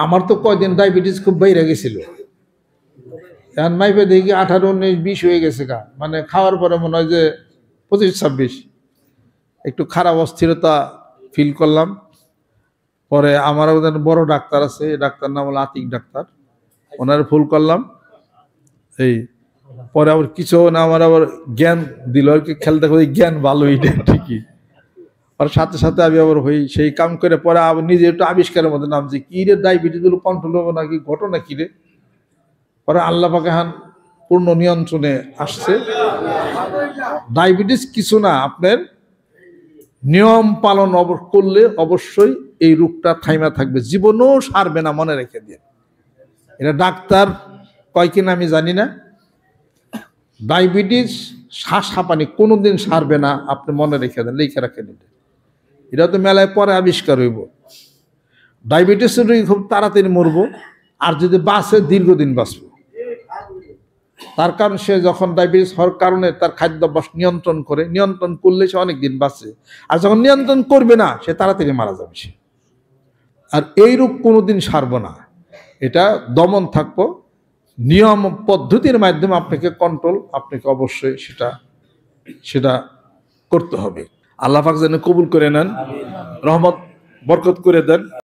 আমার তো কয়দিন ডায়াবেটিস খুব বাইরে গেছিল, এখন মাইপে দেখি 18, 19, 20 হয়ে গেছে গা, মানে খাওয়ার পরে মনে হয় যে 25, 26। একটু খারাপ অস্থিরতা ফিল করলাম। পরে আমার ওদের বড় ডাক্তার আছে, ডাক্তার নাম হলো আতিক ডাক্তার, ওনার ফুল করলাম। এই পরে আবার কিছু না, আমার আবার জ্ঞান দিল আর কি, খেলতে খেলতে জ্ঞান ভালো, এটা ঠিকই। আর সাথে সাথে আমি আবার হই সেই কাম করে পরে আবার নিজে একটু আবিষ্কারের মধ্যে নামছি, কি রে ডায়াবেটিস গুলো কন্ট্রোল হবে নাকি, ঘটনা কি রে। পরে আল্লাহ পাক এখন পূর্ণ নিয়ন্ত্রণে আসছে। ডায়াবেটিস কিছু না, আপনার নিয়ম পালন করলে অবশ্যই এই রোগটা থাইমা থাকবে, জীবনও সারবে না, মনে রেখে দিয়ে। এটা ডাক্তার কয় কিনা আমি জানি না, ডায়াবেটিস শ্বাস হাঁপানি কোনোদিন সারবে না, আপনি মনে রেখে দেন, লিখে রাখেন। এটা তো মেলায় পরে আবিষ্কার হইব। ডায়াবেটিসের রোগী খুব তাড়াতাড়ি মরবো, আর যদি বাঁচে দীর্ঘদিন বাঁচবো। তার কারণ সে যখন ডায়াবেটিস হওয়ার কারণে তার খাদ্যাভ্যাস নিয়ন্ত্রণ করে, নিয়ন্ত্রণ করলে সে অনেক দিন বাঁচে, আর যখন নিয়ন্ত্রণ করবে না সে তাড়াতাড়ি মারা যাবে সে। আর এই রোগ কোনোদিন সারবো না, এটা দমন থাকবো, নিয়ম পদ্ধতির মাধ্যমে আপনাকে কন্ট্রোল, আপনাকে অবশ্যই সেটা করতে হবে। আল্লাহ পাক যেন কবুল করে নেন, রহমত বরকত করে দেন।